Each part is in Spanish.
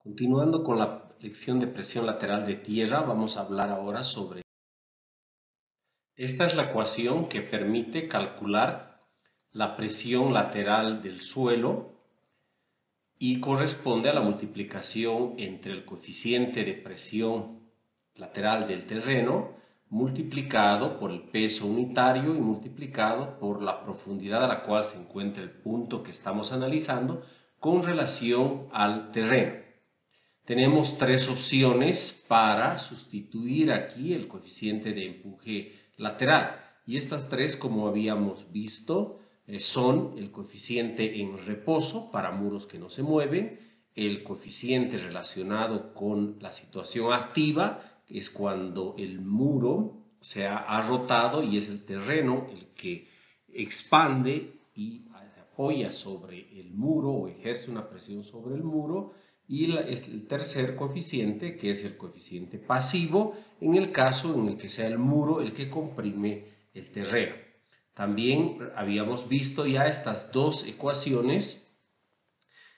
Continuando con la lección de presión lateral de tierra, vamos a hablar ahora sobre... Esta es la ecuación que permite calcular la presión lateral del suelo y corresponde a la multiplicación entre el coeficiente de presión lateral del terreno multiplicado por el peso unitario y multiplicado por la profundidad a la cual se encuentra el punto que estamos analizando con relación al terreno. Tenemos tres opciones para sustituir aquí el coeficiente de empuje lateral. Y estas tres, como habíamos visto, son el coeficiente en reposo para muros que no se mueven, el coeficiente relacionado con la situación activa, que es cuando el muro se ha rotado y es el terreno el que expande y apoya sobre el muro o ejerce una presión sobre el muro. Y el tercer coeficiente, que es el coeficiente pasivo, en el caso en el que sea el muro el que comprime el terreno. También habíamos visto ya estas dos ecuaciones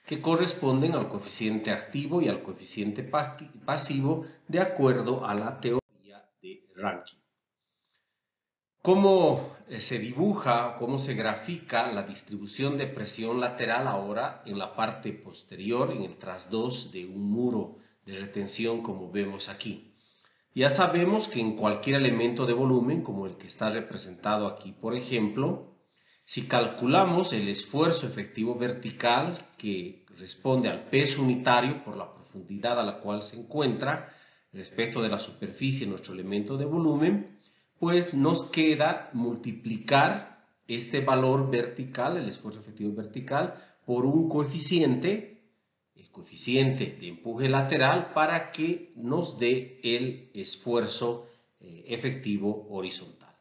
que corresponden al coeficiente activo y al coeficiente pasivo de acuerdo a la teoría de Rankine. ¿Cómo se dibuja, cómo se grafica la distribución de presión lateral ahora en la parte posterior, en el trasdos de un muro de retención como vemos aquí? Ya sabemos que en cualquier elemento de volumen, como el que está representado aquí, por ejemplo, si calculamos el esfuerzo efectivo vertical que responde al peso unitario por la profundidad a la cual se encuentra respecto de la superficie de nuestro elemento de volumen, pues nos queda multiplicar este valor vertical, el esfuerzo efectivo vertical, por un coeficiente, el coeficiente de empuje lateral, para que nos dé el esfuerzo efectivo horizontal.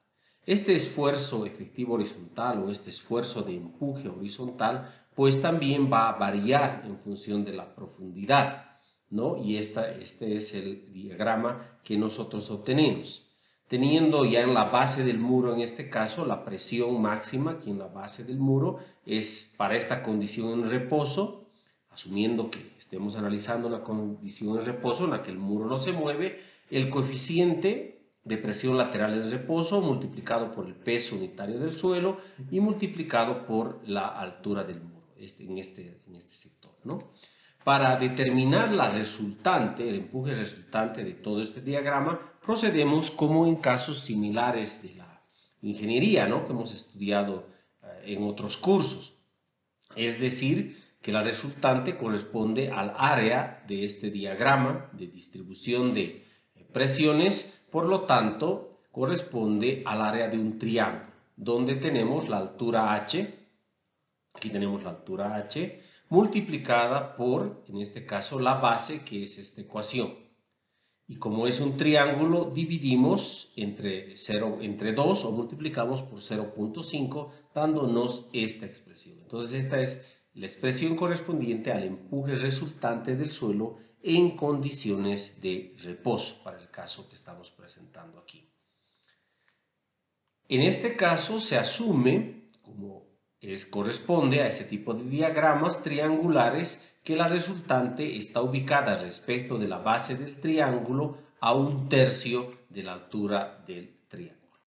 Este esfuerzo efectivo horizontal o este esfuerzo de empuje horizontal, pues también va a variar en función de la profundidad, ¿no? Y este es el diagrama que nosotros obtenemos. Teniendo ya en la base del muro, en este caso, la presión máxima aquí en la base del muro es para esta condición en reposo, asumiendo que estemos analizando una condición en reposo en la que el muro no se mueve, el coeficiente de presión lateral en reposo multiplicado por el peso unitario del suelo y multiplicado por la altura del muro en este sector, ¿no? Para determinar la resultante, el empuje resultante de todo este diagrama, procedemos como en casos similares de la ingeniería, ¿no? Que hemos estudiado en otros cursos. Es decir, que la resultante corresponde al área de este diagrama de distribución de presiones, por lo tanto, corresponde al área de un triángulo, donde tenemos la altura h, aquí tenemos la altura h, multiplicada por, en este caso, la base, que es esta ecuación. Y como es un triángulo, dividimos entre 2 o multiplicamos por 0.5, dándonos esta expresión. Entonces, esta es la expresión correspondiente al empuje resultante del suelo en condiciones de reposo, para el caso que estamos presentando aquí. En este caso, se asume, como corresponde a este tipo de diagramas triangulares, que la resultante está ubicada respecto de la base del triángulo a 1/3 de la altura del triángulo.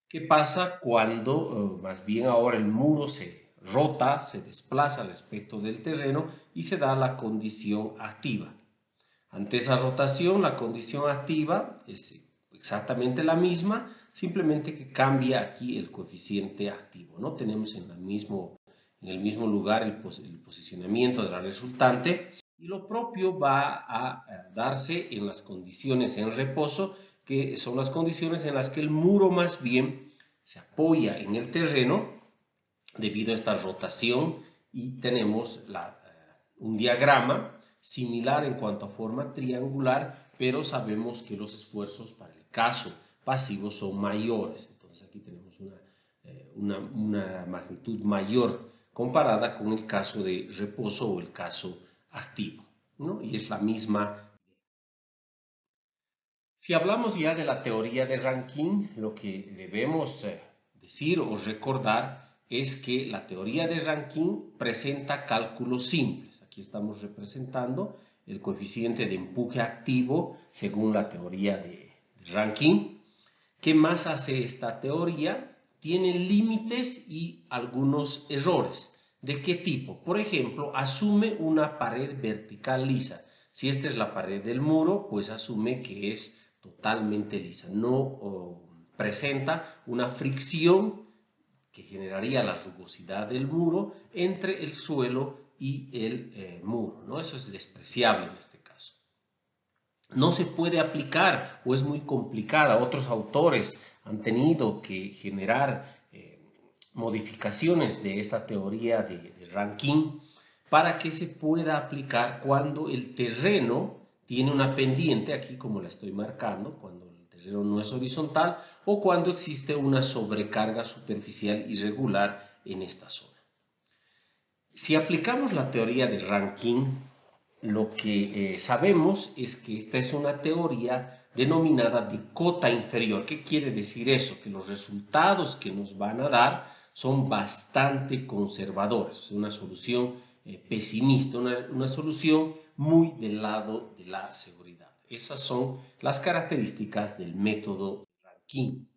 ¿Qué pasa cuando, más bien ahora, el muro se rota, se desplaza respecto del terreno y se da la condición activa? Ante esa rotación, la condición activa es exactamente la misma, simplemente que cambia aquí el coeficiente activo, ¿no? Tenemos en el mismo lugar el posicionamiento de la resultante, y lo propio va a darse en las condiciones en reposo, que son las condiciones en las que el muro más bien se apoya en el terreno debido a esta rotación, y tenemos un diagrama similar en cuanto a forma triangular, pero sabemos que los esfuerzos para el caso pasivo son mayores. Entonces aquí tenemos una magnitud mayor comparada con el caso de reposo o el caso activo, ¿no? Y es la misma. Si hablamos ya de la teoría de Rankine, lo que debemos decir o recordar es que la teoría de Rankine presenta cálculos simples. Aquí estamos representando el coeficiente de empuje activo según la teoría de Rankine. ¿Qué más hace esta teoría? Tiene límites y algunos errores. ¿De qué tipo? Por ejemplo, asume una pared vertical lisa. Si esta es la pared del muro, pues asume que es totalmente lisa. No presenta una fricción que generaría la rugosidad del muro entre el suelo y el muro, ¿no? Eso es despreciable en este caso. No se puede aplicar o es muy complicada. Otros autores han tenido que generar modificaciones de esta teoría de Rankine para que se pueda aplicar cuando el terreno tiene una pendiente, aquí como la estoy marcando, cuando el terreno no es horizontal o cuando existe una sobrecarga superficial irregular en esta zona. Si aplicamos la teoría de Rankine, lo que sabemos es que esta es una teoría denominada de cota inferior. ¿Qué quiere decir eso? Que los resultados que nos van a dar son bastante conservadores, es una solución pesimista, una solución muy del lado de la seguridad. Esas son las características del método Rankine.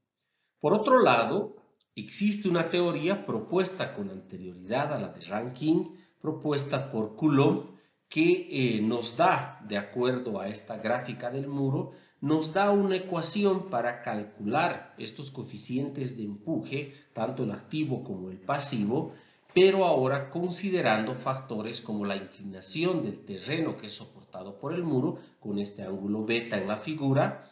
Por otro lado, existe una teoría propuesta con anterioridad a la de Rankine, propuesta por Coulomb, que nos da, de acuerdo a esta gráfica del muro, nos da una ecuación para calcular estos coeficientes de empuje, tanto el activo como el pasivo, pero ahora considerando factores como la inclinación del terreno que es soportado por el muro, con este ángulo beta en la figura.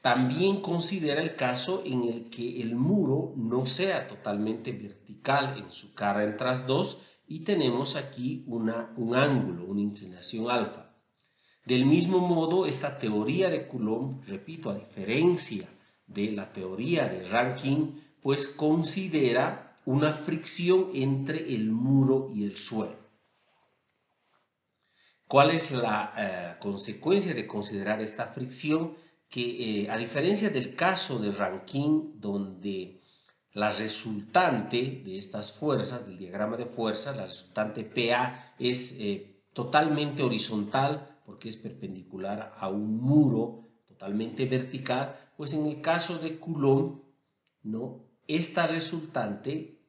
También considera el caso en el que el muro no sea totalmente vertical en su cara en trasdos y tenemos aquí un ángulo, una inclinación alfa. Del mismo modo, esta teoría de Coulomb, repito, a diferencia de la teoría de Rankine, pues considera una fricción entre el muro y el suelo. ¿Cuál es la consecuencia de considerar esta fricción? Que a diferencia del caso de Rankine, donde la resultante de estas fuerzas, del diagrama de fuerzas, la resultante PA es totalmente horizontal porque es perpendicular a un muro totalmente vertical, pues en el caso de Coulomb, ¿no? Esta resultante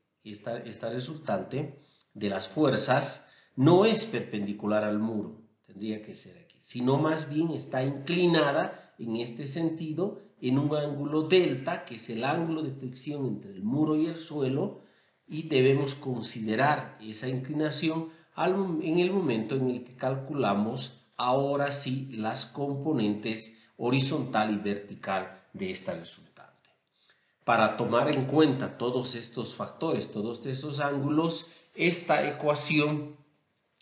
de las fuerzas no es perpendicular al muro, tendría que ser aquí, sino más bien está inclinada en este sentido en un ángulo delta, que es el ángulo de fricción entre el muro y el suelo, y debemos considerar esa inclinación en el momento en el que calculamos ahora sí las componentes horizontal y vertical de esta resultante. Para tomar en cuenta todos estos factores, todos estos ángulos, esta ecuación,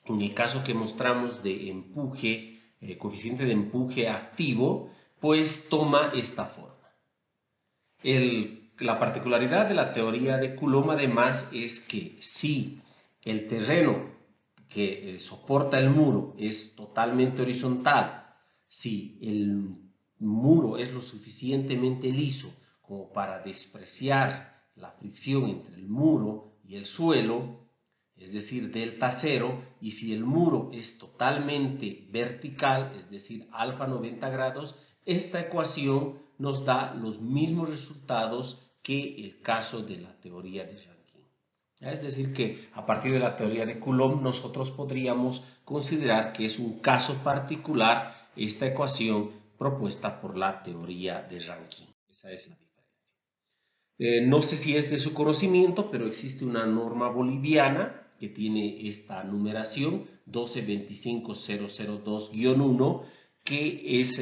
en el caso que mostramos de empuje, coeficiente de empuje activo, pues toma esta forma. La particularidad de la teoría de Coulomb además es que si el terreno que soporta el muro es totalmente horizontal, si el muro es lo suficientemente liso como para despreciar la fricción entre el muro y el suelo, es decir, delta cero, y si el muro es totalmente vertical, es decir, alfa 90 grados, esta ecuación nos da los mismos resultados que el caso de la teoría de Rankine. Es decir, que a partir de la teoría de Coulomb nosotros podríamos considerar que es un caso particular esta ecuación propuesta por la teoría de Rankine. Esa es la diferencia. No sé si es de su conocimiento, pero existe una norma boliviana que tiene esta numeración 1225002-1, que es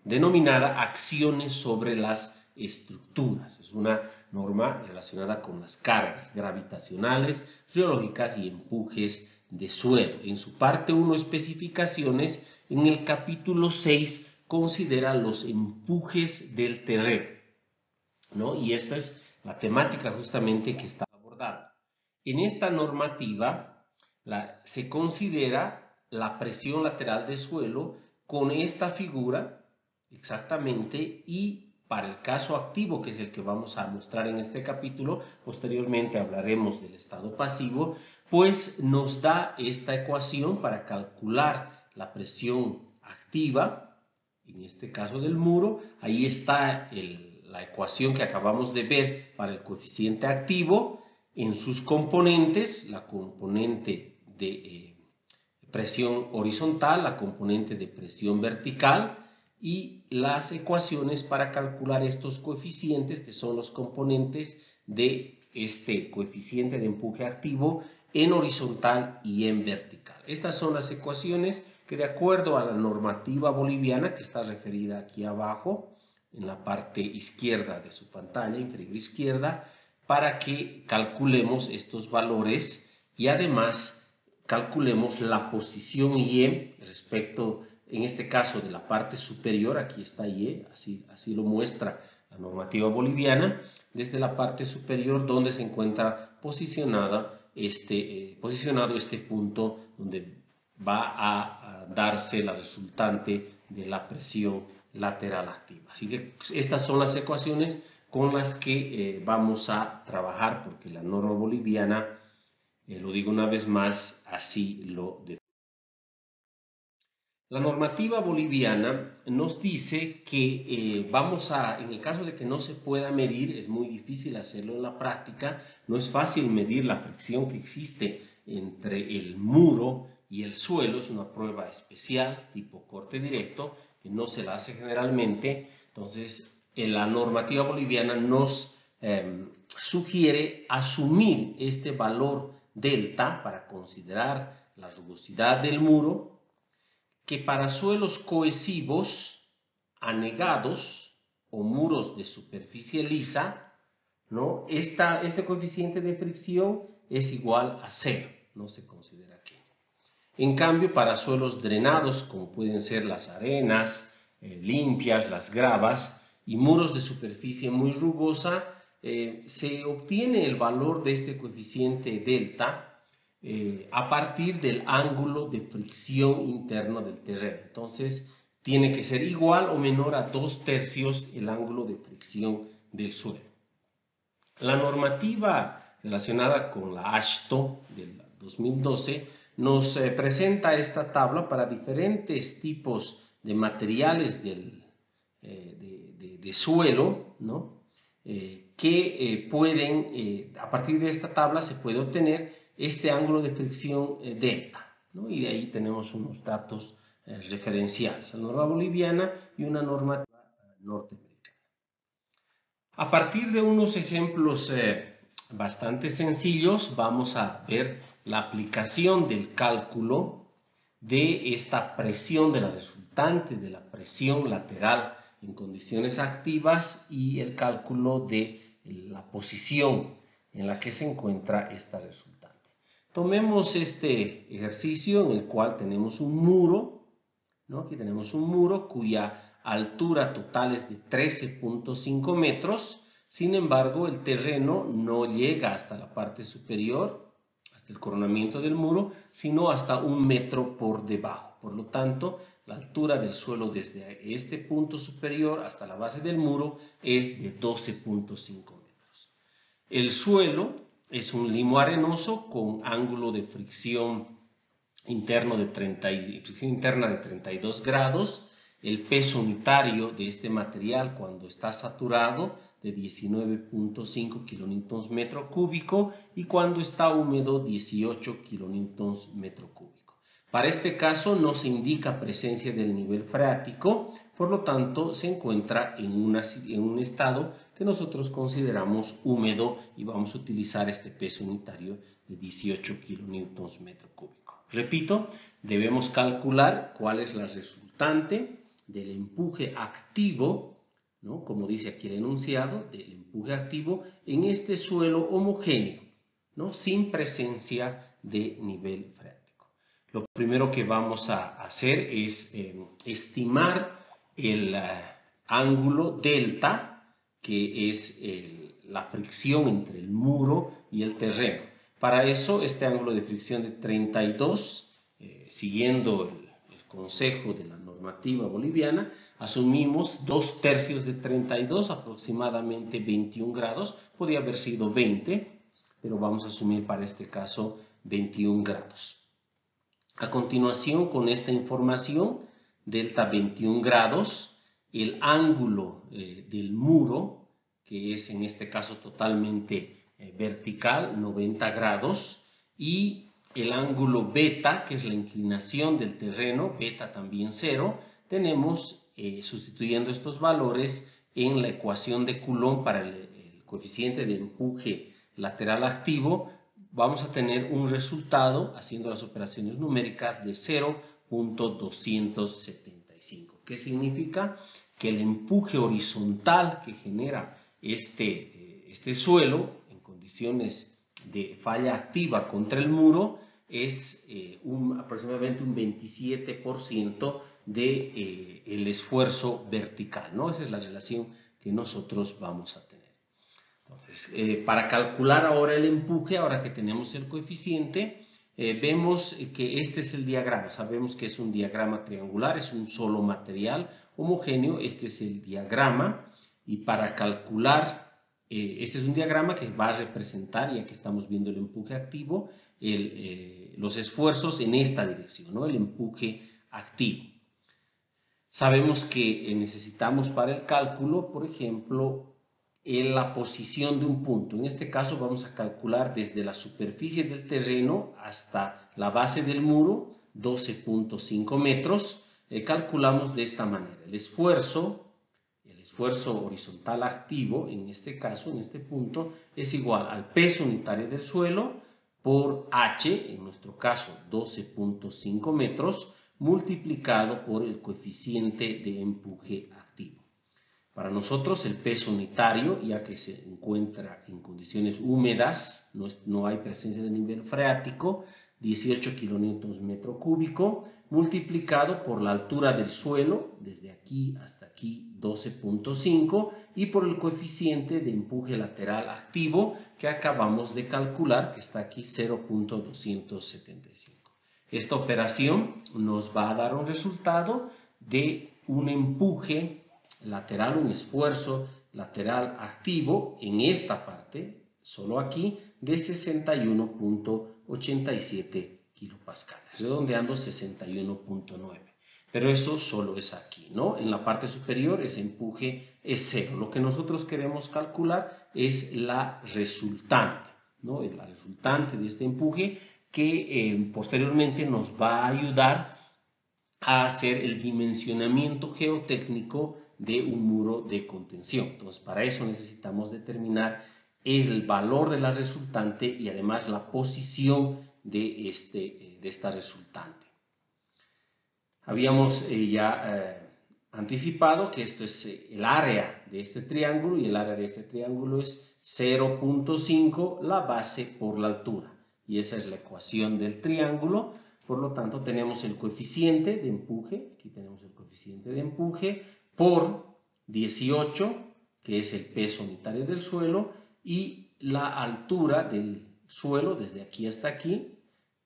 denominada acciones sobre las estructuras. Es una norma relacionada con las cargas gravitacionales, geológicas y empujes de suelo. En su parte 1, especificaciones, en el capítulo 6 considera los empujes del terreno, ¿no? Y esta es la temática justamente que está abordada. En esta normativa se considera la presión lateral de suelo con esta figura exactamente, y para el caso activo, que es el que vamos a mostrar en este capítulo, posteriormente hablaremos del estado pasivo, pues nos da esta ecuación para calcular la presión activa, en este caso del muro. Ahí está la ecuación que acabamos de ver para el coeficiente activo en sus componentes, la componente de presión horizontal, la componente de presión vertical y las ecuaciones para calcular estos coeficientes que son los componentes de este coeficiente de empuje activo en horizontal y en vertical. Estas son las ecuaciones que, de acuerdo a la normativa boliviana, que está referida aquí abajo en la parte izquierda de su pantalla, inferior izquierda, para que calculemos estos valores y además calculemos la posición Y respecto, en este caso, de la parte superior. Aquí está Y, así lo muestra la normativa boliviana, desde la parte superior donde se encuentra posicionado este punto donde va a darse la resultante de la presión lateral activa. Así que estas son las ecuaciones con las que vamos a trabajar, porque la norma boliviana, lo digo una vez más, así lo define. La normativa boliviana nos dice que en el caso de que no se pueda medir, es muy difícil hacerlo en la práctica, no es fácil medir la fricción que existe entre el muro y el suelo, es una prueba especial tipo corte directo, que no se la hace generalmente. Entonces, la normativa boliviana nos sugiere asumir este valor delta para considerar la rugosidad del muro, que para suelos cohesivos, anegados o muros de superficie lisa, ¿no? Este coeficiente de fricción es igual a 0, no se considera aquí. En cambio, para suelos drenados, como pueden ser las arenas limpias, las gravas y muros de superficie muy rugosa, se obtiene el valor de este coeficiente delta a partir del ángulo de fricción interno del terreno. Entonces, tiene que ser igual o menor a 2/3 el ángulo de fricción del suelo. La normativa relacionada con la AASHTO del 2012 nos presenta esta tabla para diferentes tipos de materiales de suelo, ¿no? Que pueden, a partir de esta tabla se puede obtener este ángulo de fricción delta, ¿no? Y de ahí tenemos unos datos referenciales, la norma boliviana y una normativa norteamericana. A partir de unos ejemplos bastante sencillos, vamos a ver la aplicación del cálculo de esta presión, de la resultante de la presión lateral en condiciones activas y el cálculo de la posición en la que se encuentra esta resultante. Tomemos este ejercicio en el cual tenemos un muro, ¿no? Aquí tenemos un muro cuya altura total es de 13.5 metros. Sin embargo, el terreno no llega hasta la parte superior, hasta el coronamiento del muro, sino hasta 1 metro por debajo. Por lo tanto, la altura del suelo desde este punto superior hasta la base del muro es de 12.5 metros. El suelo es un limo arenoso con ángulo de fricción interna de 32 grados. El peso unitario de este material cuando está saturado de 19.5 kilonewtons metro cúbico y cuando está húmedo 18 kilonewtons metro cúbico. Para este caso no se indica presencia del nivel freático, por lo tanto se encuentra en un estado que nosotros consideramos húmedo y vamos a utilizar este peso unitario de 18 kilonewtons metro cúbico. Repito, debemos calcular cuál es la resultante del empuje activo, ¿no? Como dice aquí el enunciado, del empuje activo en este suelo homogéneo, ¿no? Sin presencia de nivel freático. Lo primero que vamos a hacer es estimar el ángulo delta, que es la fricción entre el muro y el terreno. Para eso, este ángulo de fricción de 32, siguiendo el consejo de la normativa boliviana, asumimos 2/3 de 32, aproximadamente 21 grados. Podría haber sido 20, pero vamos a asumir para este caso 21 grados. A continuación, con esta información, delta 21 grados, el ángulo del muro, que es en este caso totalmente vertical, 90 grados, y el ángulo beta, que es la inclinación del terreno, beta también 0, tenemos, sustituyendo estos valores en la ecuación de Coulomb para el coeficiente de empuje lateral activo, vamos a tener un resultado, haciendo las operaciones numéricas, de 0.275. ¿Qué significa? Que el empuje horizontal que genera este suelo en condiciones de falla activa contra el muro es aproximadamente un 27% del esfuerzo vertical, ¿no? Esa es la relación que nosotros vamos a tener. Entonces, para calcular ahora el empuje, ahora que tenemos el coeficiente, vemos que este es el diagrama. Sabemos que es un diagrama triangular, es un solo material homogéneo. Este es el diagrama, y para calcular, este es un diagrama que va a representar, ya que estamos viendo el empuje activo, los esfuerzos en esta dirección, ¿no? El empuje activo. Sabemos que necesitamos para el cálculo, por ejemplo, la posición de un punto. En este caso vamos a calcular desde la superficie del terreno hasta la base del muro, 12.5 metros. Calculamos de esta manera. El esfuerzo horizontal activo, en este caso, en este punto, es igual al peso unitario del suelo por H, en nuestro caso 12.5 metros, multiplicado por el coeficiente de empuje activo. Para nosotros el peso unitario, ya que se encuentra en condiciones húmedas, no hay presencia de nivel freático, 18 kilonewtons metro cúbico, multiplicado por la altura del suelo, desde aquí hasta aquí 12.5, y por el coeficiente de empuje lateral activo que acabamos de calcular, que está aquí 0.275. Esta operación nos va a dar un resultado de un empuje lateral, un esfuerzo lateral activo en esta parte, solo aquí, de 61.87 kilopascales, redondeando 61.9. Pero eso solo es aquí, ¿no? En la parte superior ese empuje es 0. Lo que nosotros queremos calcular es la resultante, ¿no? Es la resultante de este empuje que posteriormente nos va a ayudar a hacer el dimensionamiento geotécnico de un muro de contención. Entonces, para eso necesitamos determinar el valor de la resultante y además la posición de esta resultante. Habíamos anticipado que esto es el área de este triángulo, y el área de este triángulo es 0.5 la base por la altura, y esa es la ecuación del triángulo. Por lo tanto, tenemos el coeficiente de empuje, aquí tenemos el coeficiente de empuje, por 18, que es el peso unitario del suelo, y la altura del suelo desde aquí hasta aquí,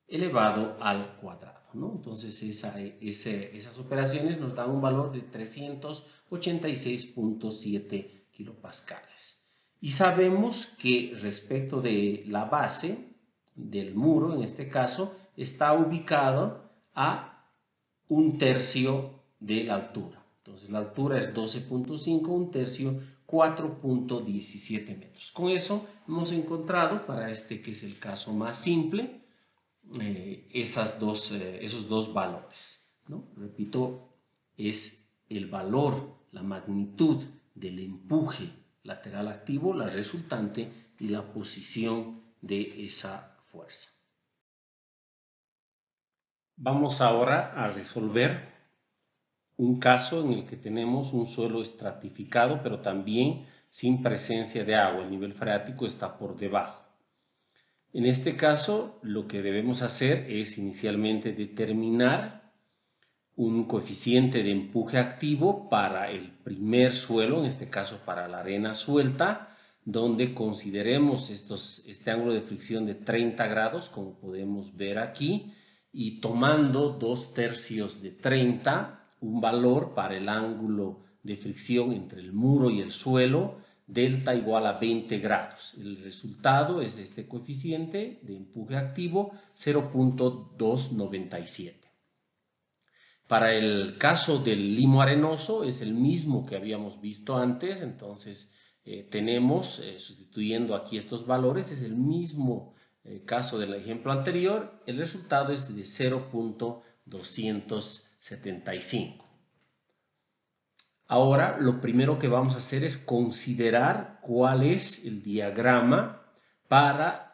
elevado al cuadrado, ¿no? Entonces, esas operaciones nos dan un valor de 386.7 kilopascales. Y sabemos que respecto de la base del muro, en este caso, está ubicado a 1/3 de la altura. Entonces la altura es 12.5, 1/3, 4.17 metros. Con eso hemos encontrado, para este que es el caso más simple, esos dos valores, ¿no? Repito, es el valor, la magnitud del empuje lateral activo, la resultante, y la posición de esa fuerza. Vamos ahora a resolver un caso en el que tenemos un suelo estratificado, pero también sin presencia de agua. El nivel freático está por debajo. En este caso, lo que debemos hacer es inicialmente determinar un coeficiente de empuje activo para el primer suelo, en este caso para la arena suelta, donde consideremos este ángulo de fricción de 30 grados, como podemos ver aquí, y tomando 2/3 de 30, un valor para el ángulo de fricción entre el muro y el suelo delta igual a 20 grados. El resultado es este coeficiente de empuje activo 0.297. Para el caso del limo arenoso es el mismo que habíamos visto antes, entonces tenemos, sustituyendo aquí estos valores, es el mismo caso del ejemplo anterior, el resultado es de 0.275. Ahora lo primero que vamos a hacer es considerar cuál es el diagrama para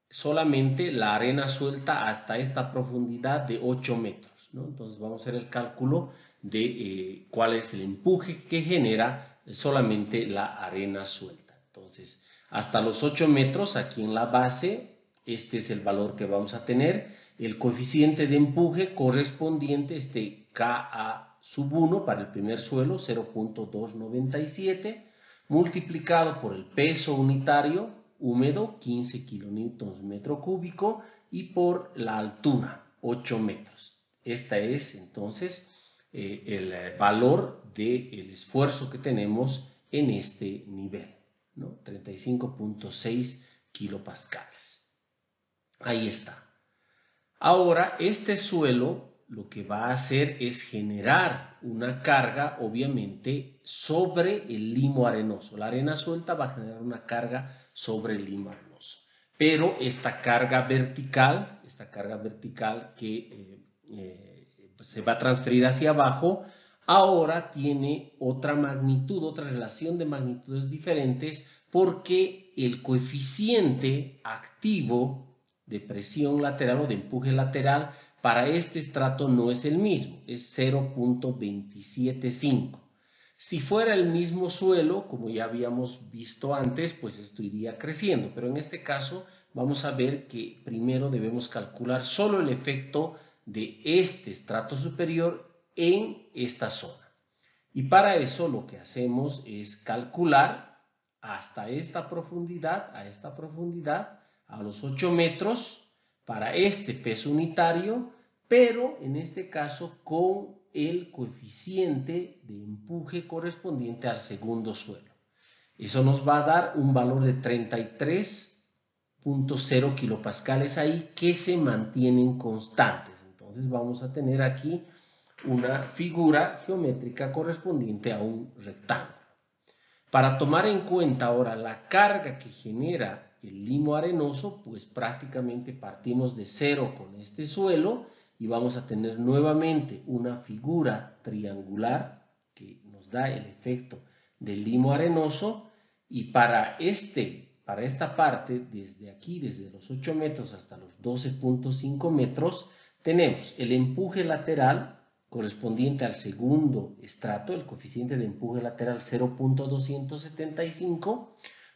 solamente la arena suelta hasta esta profundidad de 8 metros, ¿no? Entonces vamos a hacer el cálculo de cuál es el empuje que genera solamente la arena suelta. Entonces, hasta los 8 metros aquí en la base, este es el valor que vamos a tener. El coeficiente de empuje correspondiente, este Ka sub 1 para el primer suelo, 0.297, multiplicado por el peso unitario húmedo, 15 kilonewtons metro cúbico, y por la altura, 8 metros. Este es entonces el valor del esfuerzo que tenemos en este nivel, ¿no? 35.6 kilopascales. Ahí está. Ahora, este suelo lo que va a hacer es generar una carga, obviamente, sobre el limo arenoso. La arena suelta va a generar una carga sobre el limo arenoso. Pero esta carga vertical que se va a transferir hacia abajo, ahora tiene otra magnitud, otra relación de magnitudes diferentes, porque el coeficiente activo de presión lateral o de empuje lateral para este estrato no es el mismo, es 0.275. Si fuera el mismo suelo, como ya habíamos visto antes, pues esto iría creciendo, pero en este caso vamos a ver que primero debemos calcular solo el efecto de este estrato superior en esta zona. Y para eso lo que hacemos es calcular hasta esta profundidad, a los 8 metros, para este peso unitario, pero en este caso con el coeficiente de empuje correspondiente al segundo suelo. Eso nos va a dar un valor de 33.0 kilopascales ahí que se mantienen constantes. Entonces vamos a tener aquí una figura geométrica correspondiente a un rectángulo. Para tomar en cuenta ahora la carga que genera el limo arenoso, pues prácticamente partimos de cero con este suelo y vamos a tener nuevamente una figura triangular que nos da el efecto del limo arenoso, y para esta parte, desde aquí, desde los 8 metros hasta los 12.5 metros, tenemos el empuje lateral correspondiente al segundo estrato, el coeficiente de empuje lateral 0.275,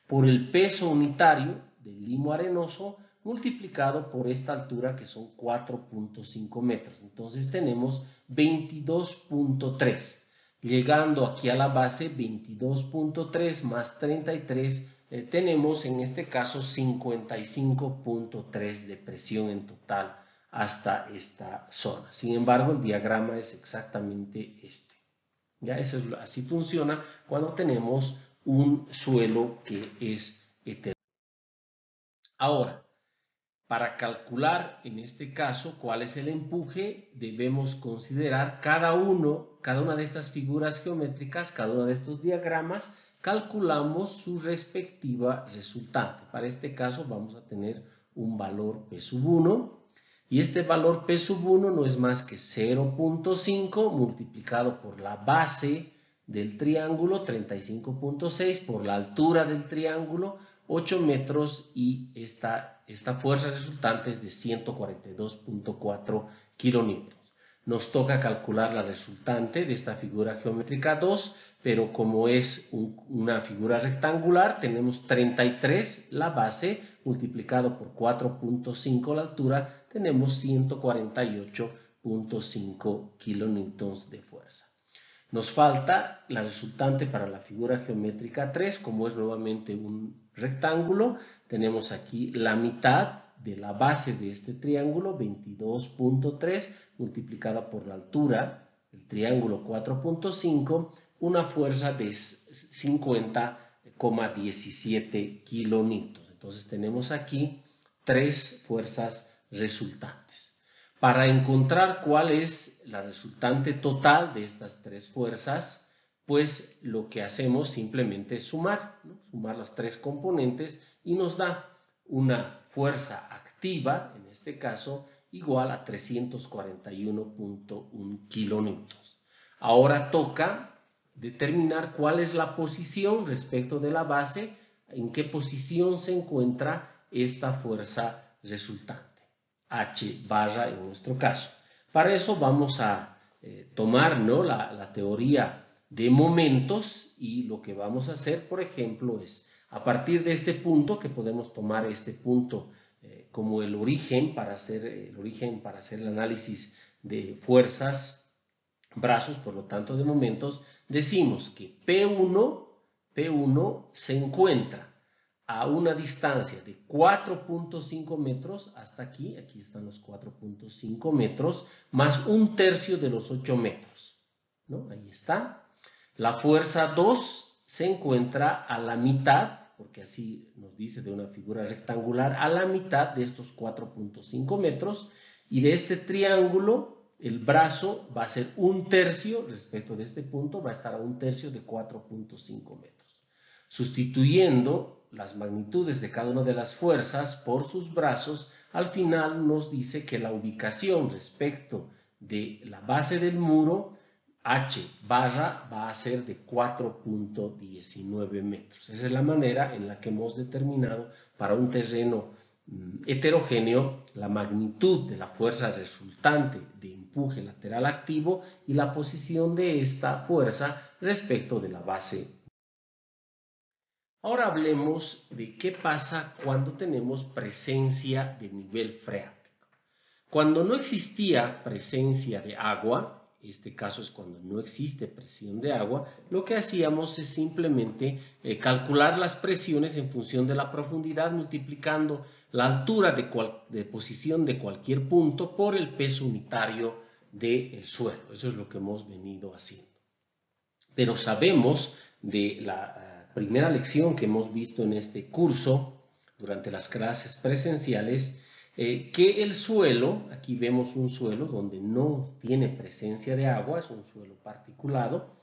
por el peso unitario del limo arenoso multiplicado por esta altura que son 4.5 metros. Entonces tenemos 22.3. Llegando aquí a la base, 22.3 más 33, tenemos en este caso 55.3 de presión en total hasta esta zona. Sin embargo, el diagrama es exactamente este. ¿Ya? Así funciona cuando tenemos un suelo que es heterogéneo. Ahora, para calcular en este caso cuál es el empuje, debemos considerar cada una de estas figuras geométricas, cada uno de estos diagramas, calculamos su respectiva resultante. Para este caso vamos a tener un valor P sub 1. Y este valor P sub 1 no es más que 0.5 multiplicado por la base del triángulo, 35.6, por la altura del triángulo, 8 metros, y esta fuerza resultante es de 142.4 kilonewtons. Nos toca calcular la resultante de esta figura geométrica 2, pero como es una figura rectangular, tenemos 33 la base, multiplicado por 4.5 la altura, tenemos 148.5 kilonewtons de fuerza. Nos falta la resultante para la figura geométrica 3, como es nuevamente un rectángulo. Tenemos aquí la mitad de la base de este triángulo, 22.3, multiplicada por la altura del triángulo 4.5, una fuerza de 50 17 kilonewtons. Entonces tenemos aquí 3 fuerzas resultantes. Para encontrar cuál es la resultante total de estas 3 fuerzas, pues lo que hacemos simplemente es sumar, ¿no? Sumar las 3 componentes y nos da una fuerza activa, en este caso, igual a 341.1 kilonewtons. Ahora toca determinar cuál es la posición respecto de la base, en qué posición se encuentra esta fuerza resultante, H barra en nuestro caso. Para eso vamos a tomar, ¿no?, la teoría de momentos, y lo que vamos a hacer, por ejemplo, es a partir de este punto, que podemos tomar este punto como el origen para hacer el análisis de fuerzas, brazos, por lo tanto de momentos, decimos que P1 se encuentra a una distancia de 4.5 metros hasta aquí están los 4.5 metros, más 1/3 de los 8 metros, ¿no? Ahí está. La fuerza 2 se encuentra a la mitad, porque así nos dice de una figura rectangular, a la mitad de estos 4.5 metros, y de este triángulo el brazo va a ser 1/3 respecto de este punto, va a estar a 1/3 de 4.5 metros. Sustituyendo las magnitudes de cada una de las fuerzas por sus brazos, al final nos dice que la ubicación respecto de la base del muro, H barra, va a ser de 4.19 metros. Esa es la manera en la que hemos determinado para un terreno heterogéneo la magnitud de la fuerza resultante de empuje lateral activo y la posición de esta fuerza respecto de la base. Ahora hablemos de qué pasa cuando tenemos presencia de nivel freático. Cuando no existía presencia de agua, este caso es cuando no existe presión de agua, lo que hacíamos es simplemente calcular las presiones en función de la profundidad, multiplicando la altura de posición de cualquier punto por el peso unitario del suelo. Eso es lo que hemos venido haciendo. Pero sabemos de la primera lección que hemos visto en este curso, durante las clases presenciales, que el suelo, aquí vemos un suelo donde no tiene presencia de agua, es un suelo particulado.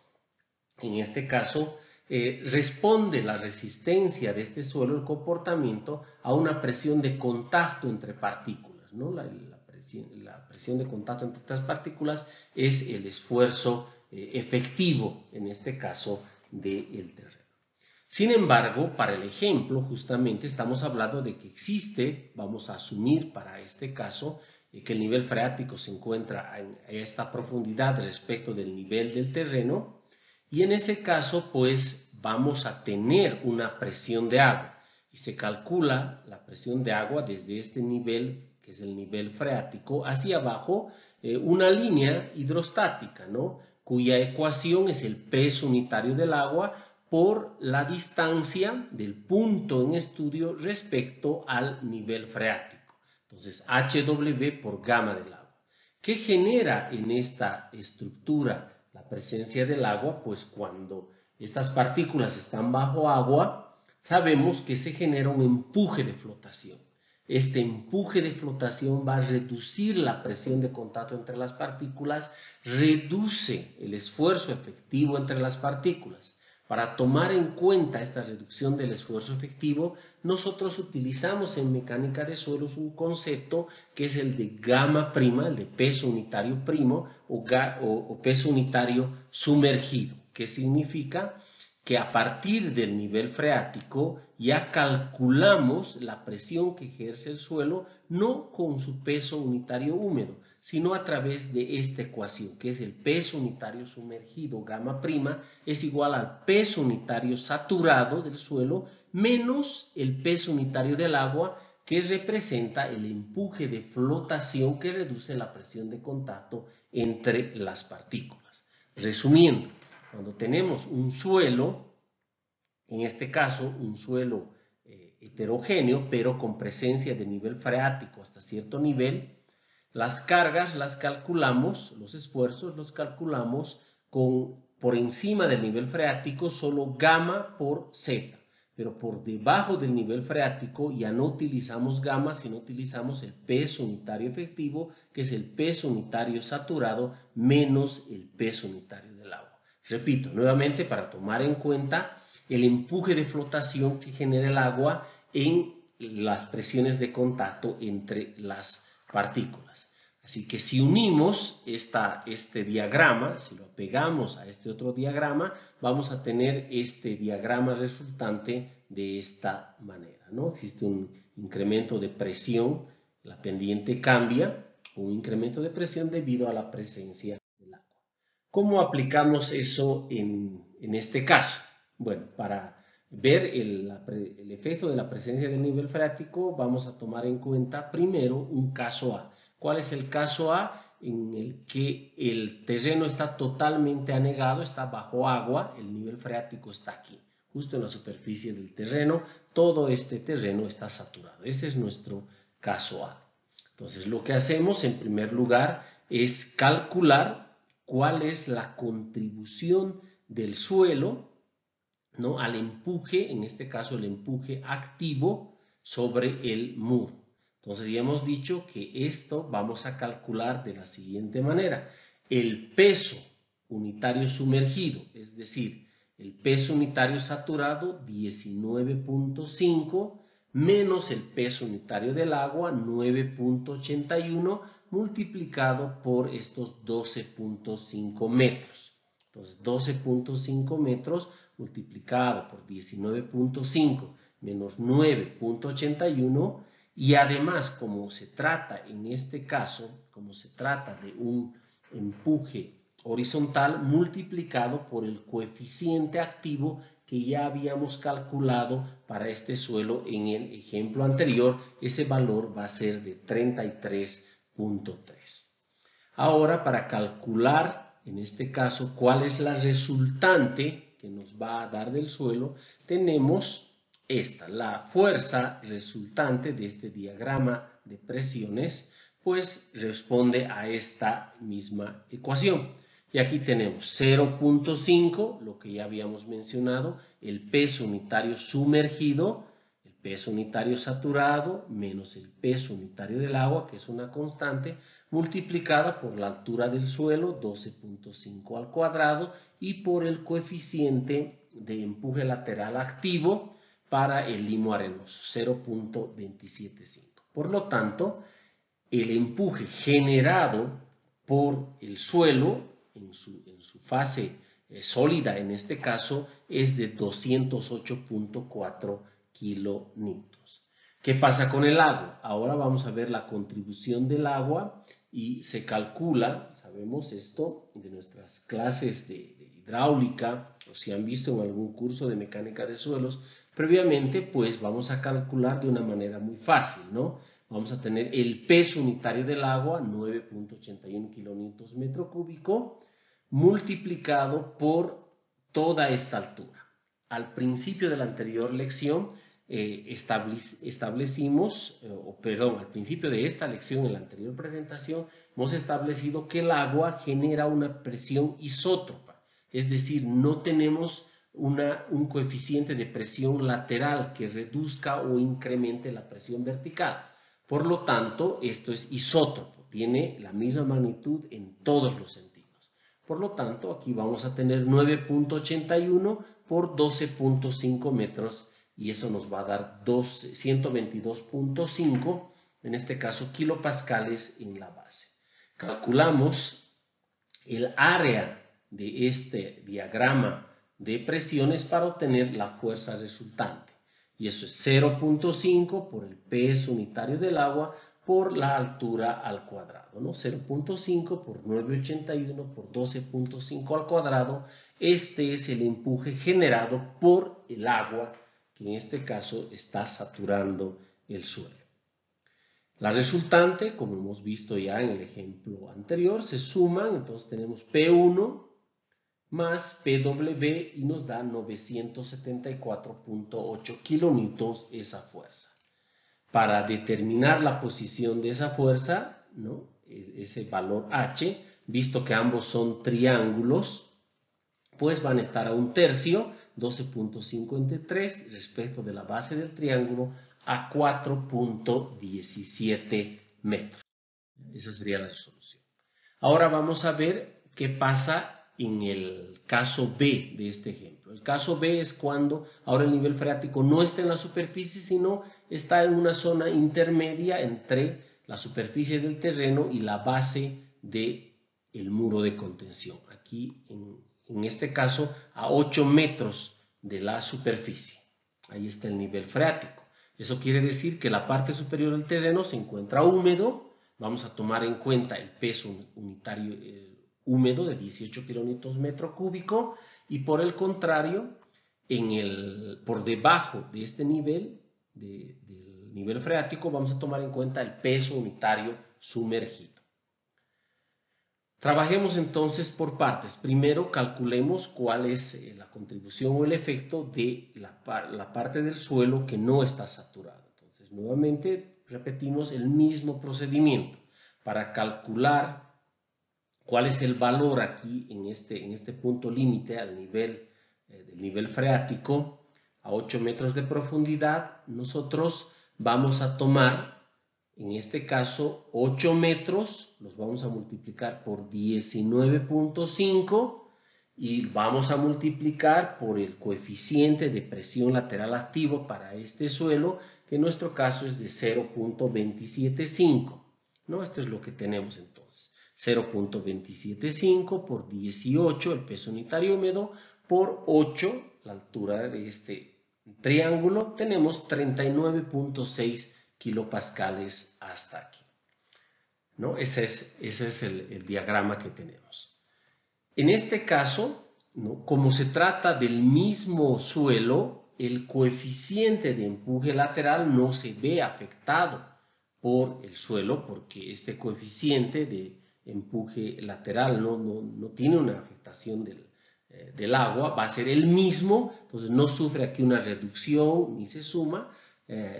En este caso, responde la resistencia de este suelo, el comportamiento, a una presión de contacto entre partículas, ¿no? La presión de contacto entre estas partículas es el esfuerzo efectivo, en este caso, del terreno. Sin embargo, para el ejemplo, justamente estamos hablando de que existe, vamos a asumir para este caso, que el nivel freático se encuentra en esta profundidad respecto del nivel del terreno, y en ese caso, pues, vamos a tener una presión de agua, y se calcula la presión de agua desde este nivel, que es el nivel freático, hacia abajo, una línea hidrostática, ¿no?, cuya ecuación es el peso unitario del agua por la distancia del punto en estudio respecto al nivel freático. Entonces, HW por gamma del agua. ¿Qué genera en esta estructura la presencia del agua? Pues cuando estas partículas están bajo agua, sabemos que se genera un empuje de flotación. Este empuje de flotación va a reducir la presión de contacto entre las partículas, reduce el esfuerzo efectivo entre las partículas. Para tomar en cuenta esta reducción del esfuerzo efectivo, nosotros utilizamos en mecánica de suelos un concepto que es el de gamma prima, el de peso unitario primo o peso unitario sumergido, que significa que a partir del nivel freático ya calculamos la presión que ejerce el suelo no con su peso unitario húmedo, sino a través de esta ecuación, que es el peso unitario sumergido, gamma prima, es igual al peso unitario saturado del suelo menos el peso unitario del agua, que representa el empuje de flotación que reduce la presión de contacto entre las partículas. Resumiendo, cuando tenemos un suelo, en este caso un suelo heterogéneo, pero con presencia de nivel freático hasta cierto nivel, las cargas las calculamos, los esfuerzos los calculamos con por encima del nivel freático solo gamma por Z, pero por debajo del nivel freático ya no utilizamos gamma, sino utilizamos el peso unitario efectivo, que es el peso unitario saturado menos el peso unitario del agua. Repito, nuevamente para tomar en cuenta el empuje de flotación que genera el agua en las presiones de contacto entre las partículas. Así que si unimos este diagrama, si lo pegamos a este otro diagrama, vamos a tener este diagrama resultante de esta manera, ¿no? Existe un incremento de presión, la pendiente cambia, un incremento de presión debido a la presencia del agua. ¿Cómo aplicamos eso en este caso? Bueno, para ver el efecto de la presencia del nivel freático, vamos a tomar en cuenta primero un caso A. ¿Cuál es el caso A? En el que el terreno está totalmente anegado, está bajo agua, el nivel freático está aquí, justo en la superficie del terreno, todo este terreno está saturado. Ese es nuestro caso A. Entonces, lo que hacemos en primer lugar es calcular cuál es la contribución del suelo, ¿no?, al empuje, en este caso el empuje activo sobre el muro. Entonces ya hemos dicho que esto vamos a calcular de la siguiente manera. El peso unitario sumergido, es decir, el peso unitario saturado 19.5 menos el peso unitario del agua 9.81 multiplicado por estos 12.5 metros. Entonces 12.5 metros multiplicado por 19.5 menos 9.81, y además, como se trata en este caso, como se trata de un empuje horizontal, multiplicado por el coeficiente activo que ya habíamos calculado para este suelo en el ejemplo anterior, ese valor va a ser de 33.3. Ahora, para calcular, en este caso, cuál es la resultante que nos va a dar del suelo, tenemos la fuerza resultante de este diagrama de presiones, pues responde a esta misma ecuación. Y aquí tenemos 0.5, lo que ya habíamos mencionado, el peso unitario sumergido, el peso unitario saturado, menos el peso unitario del agua, que es una constante, multiplicada por la altura del suelo, 12.5 al cuadrado, y por el coeficiente de empuje lateral activo para el limo arenoso, 0.275. Por lo tanto, el empuje generado por el suelo en su fase sólida, en este caso, es de 208.4 kilonewtons. ¿Qué pasa con el agua? Ahora vamos a ver la contribución del agua y se calcula, sabemos esto de nuestras clases de hidráulica, o si han visto en algún curso de mecánica de suelos previamente, pues vamos a calcular de una manera muy fácil, ¿no? Vamos a tener el peso unitario del agua, 9.81 kilonewtons metro cúbico, multiplicado por toda esta altura. Al principio de la anterior lección al principio de esta lección, en la anterior presentación, hemos establecido que el agua genera una presión isótropa, es decir, no tenemos un coeficiente de presión lateral que reduzca o incremente la presión vertical. Por lo tanto, esto es isótropo, tiene la misma magnitud en todos los sentidos. Por lo tanto, aquí vamos a tener 9.81 por 12.5 metros y eso nos va a dar 122.5, en este caso kilopascales en la base. Calculamos el área de este diagrama de presiones para obtener la fuerza resultante. Y eso es 0.5 por el peso unitario del agua por la altura al cuadrado, ¿no? 0.5 por 9.81 por 12.5 al cuadrado. Este es el empuje generado por el agua, que en este caso está saturando el suelo. La resultante, como hemos visto ya en el ejemplo anterior, se suman, entonces tenemos P1 más PW y nos da 974.8 kilonewtons esa fuerza. Para determinar la posición de esa fuerza, ¿no?, ese valor H, visto que ambos son triángulos, pues van a estar a 1/3, 12.53 respecto de la base del triángulo a 4.17 metros. Esa sería la resolución. Ahora vamos a ver qué pasa en el caso B de este ejemplo. El caso B es cuando ahora el nivel freático no está en la superficie, sino está en una zona intermedia entre la superficie del terreno y la base del muro de contención. Aquí, en este caso, a 8 metros de la superficie. Ahí está el nivel freático. Eso quiere decir que la parte superior del terreno se encuentra húmedo. Vamos a tomar en cuenta el peso unitario húmedo de 18 kilonewtons metro cúbico, y por el contrario, por debajo de este nivel, del nivel freático, vamos a tomar en cuenta el peso unitario sumergido. Trabajemos entonces por partes. Primero calculemos cuál es la contribución o el efecto de la parte del suelo que no está saturada. Entonces, nuevamente repetimos el mismo procedimiento para calcular cuál es el valor aquí en este punto límite al nivel del nivel freático a 8 metros de profundidad. Nosotros vamos a tomar, en este caso, 8 metros, los vamos a multiplicar por 19.5 y vamos a multiplicar por el coeficiente de presión lateral activo para este suelo, que en nuestro caso es de 0.275. ¿No? Esto es lo que tenemos entonces. 0.275 por 18, el peso unitario húmedo, por 8, la altura de este triángulo, tenemos 39.6 kilopascales hasta aquí. ¿No? Ese es el diagrama que tenemos. En este caso, ¿no?, como se trata del mismo suelo, el coeficiente de empuje lateral no se ve afectado por el suelo, porque este coeficiente de empuje lateral no tiene una afectación del agua, va a ser el mismo, entonces no sufre aquí una reducción ni se suma,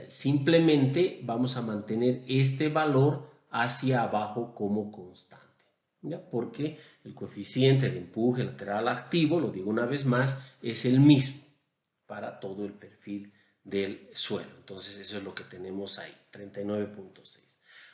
simplemente vamos a mantener este valor hacia abajo como constante, ¿ya? Porque el coeficiente de empuje lateral activo, lo digo una vez más, es el mismo para todo el perfil del suelo. Entonces eso es lo que tenemos ahí, 39.6.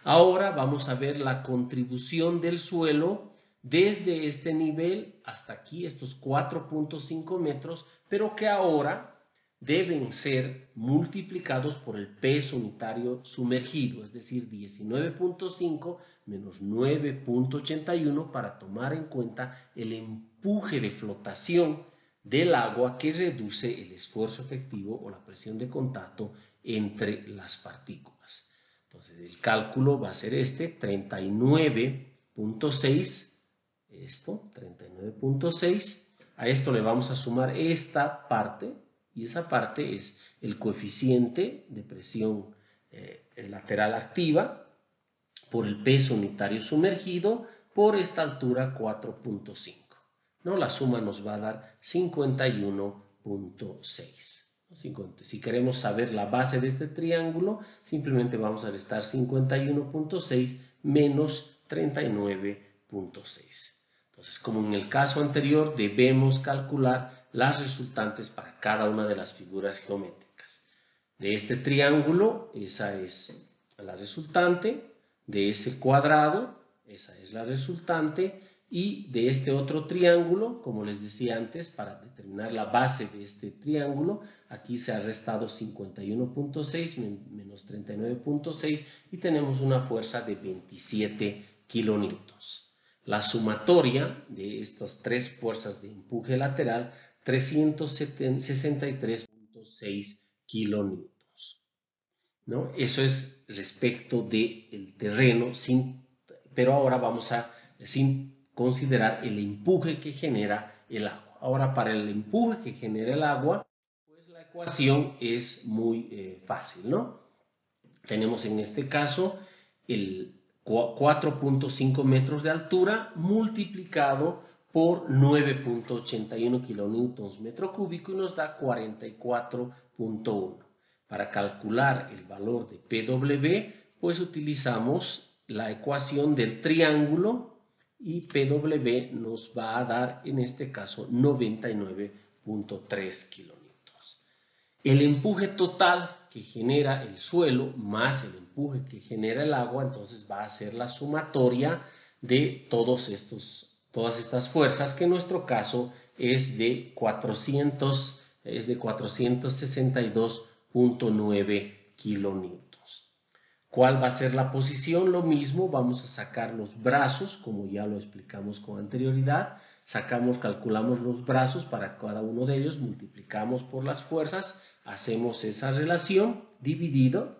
Ahora vamos a ver la contribución del suelo desde este nivel hasta aquí, estos 4.5 metros, pero que ahora deben ser multiplicados por el peso unitario sumergido, es decir, 19.5 menos 9.81, para tomar en cuenta el empuje de flotación del agua que reduce el esfuerzo efectivo o la presión de contacto entre las partículas. Entonces el cálculo va a ser 39.6, esto, 39.6, a esto le vamos a sumar esta parte, y esa parte es el coeficiente de presión lateral activa por el peso unitario sumergido por esta altura 4.5. ¿No? La suma nos va a dar 51.6. Si queremos saber la base de este triángulo, simplemente vamos a restar 51.6 menos 39.6. Entonces, como en el caso anterior, debemos calcular las resultantes para cada una de las figuras geométricas. De este triángulo, esa es la resultante. De ese cuadrado, esa es la resultante. Y de este otro triángulo, como les decía antes, para determinar la base de este triángulo, aquí se ha restado 51.6 menos 39.6 y tenemos una fuerza de 27 kilonewtons. La sumatoria de estas tres fuerzas de empuje lateral, 363.6 kilonewtons, ¿no? Eso es respecto del terreno, pero ahora vamos a considerar el empuje que genera el agua. Ahora, para el empuje que genera el agua, pues la ecuación es muy fácil, ¿no? Tenemos en este caso el 4.5 metros de altura multiplicado por 9.81 kilonewtons metro cúbico y nos da 44.1. Para calcular el valor de PW, pues utilizamos la ecuación del triángulo y PW nos va a dar en este caso 99.3 kilonewtons. El empuje total que genera el suelo más el empuje que genera el agua, entonces va a ser la sumatoria de todas estas fuerzas, que en nuestro caso es de 462.9 kilonewtons. ¿Cuál va a ser la posición? Lo mismo, vamos a sacar los brazos, como ya lo explicamos con anterioridad. Calculamos los brazos para cada uno de ellos, multiplicamos por las fuerzas, hacemos esa relación dividido,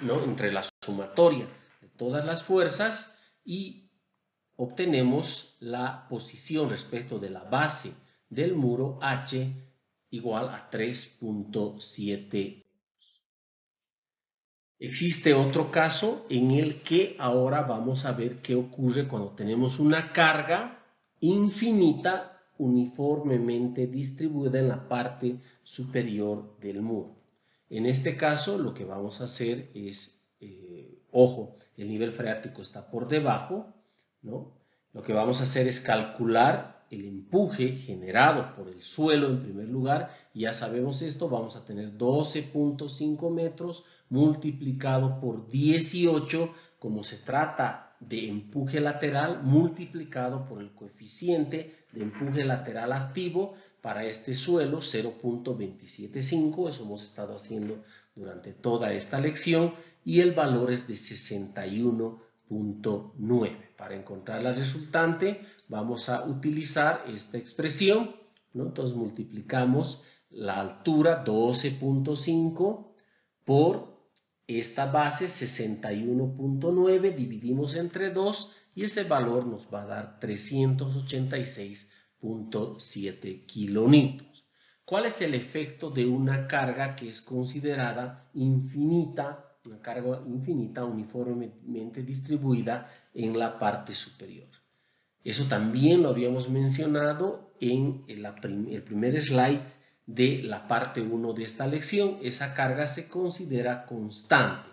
¿no?, entre la sumatoria de todas las fuerzas y obtenemos la posición respecto de la base del muro H igual a 3.7. Existe otro caso en el que ahora vamos a ver qué ocurre cuando tenemos una carga infinita uniformemente distribuida en la parte superior del muro. En este caso lo que vamos a hacer es, ojo, el nivel freático está por debajo, ¿no? Lo que vamos a hacer es calcular el empuje generado por el suelo en primer lugar. Ya sabemos esto, vamos a tener 12.5 metros multiplicado por 18, como se trata de empuje lateral, multiplicado por el coeficiente de empuje lateral activo para este suelo, 0.275, eso hemos estado haciendo durante toda esta lección, y el valor es de 61.9. Para encontrar la resultante vamos a utilizar esta expresión, ¿no? Entonces multiplicamos la altura 12.5 por esta base 61.9, dividimos entre 2 y ese valor nos va a dar 386.7 kilonewtons. ¿Cuál es el efecto de una carga que es considerada infinita? Una carga infinita uniformemente distribuida en la parte superior. Eso también lo habíamos mencionado en el primer slide de la parte 1 de esta lección. Esa carga se considera constante,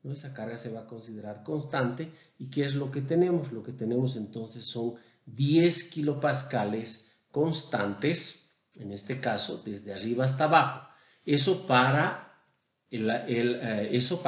¿no? Esa carga se va a considerar constante. ¿Y qué es lo que tenemos? Lo que tenemos entonces son 10 kilopascales constantes, en este caso desde arriba hasta abajo. Eso para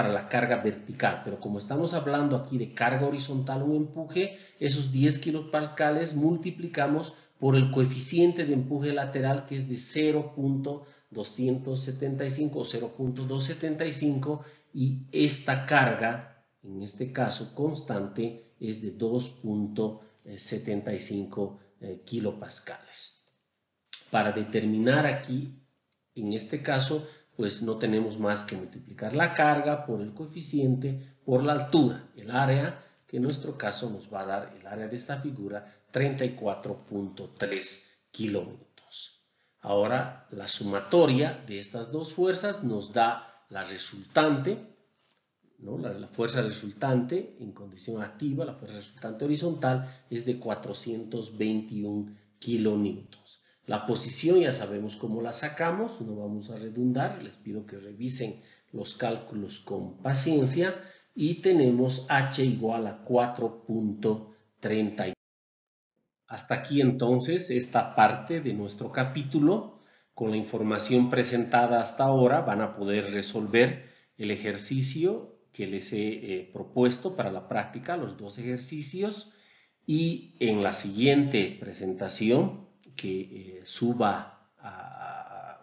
la carga vertical, pero como estamos hablando aquí de carga horizontal, un empuje, esos 10 kilopascales multiplicamos por el coeficiente de empuje lateral, que es de 0.275 o 0.275, y esta carga, en este caso constante, es de 2.75 kilopascales. Para determinar aquí, en este caso, pues no tenemos más que multiplicar la carga por el coeficiente, por la altura, el área, que en nuestro caso nos va a dar el área de esta figura, 34.3 kilómetros. Ahora, la sumatoria de estas dos fuerzas nos da la resultante, ¿no? La fuerza resultante en condición activa, la fuerza resultante horizontal, es de 421 kilonewtons. La posición ya sabemos cómo la sacamos, no vamos a redundar, les pido que revisen los cálculos con paciencia, y tenemos H igual a 4.30. Hasta aquí entonces esta parte de nuestro capítulo. Con la información presentada hasta ahora van a poder resolver el ejercicio que les he propuesto para la práctica, los dos ejercicios, y en la siguiente presentación que suba a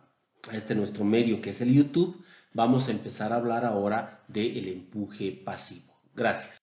este nuestro medio que es el YouTube, vamos a empezar a hablar ahora del empuje pasivo. Gracias.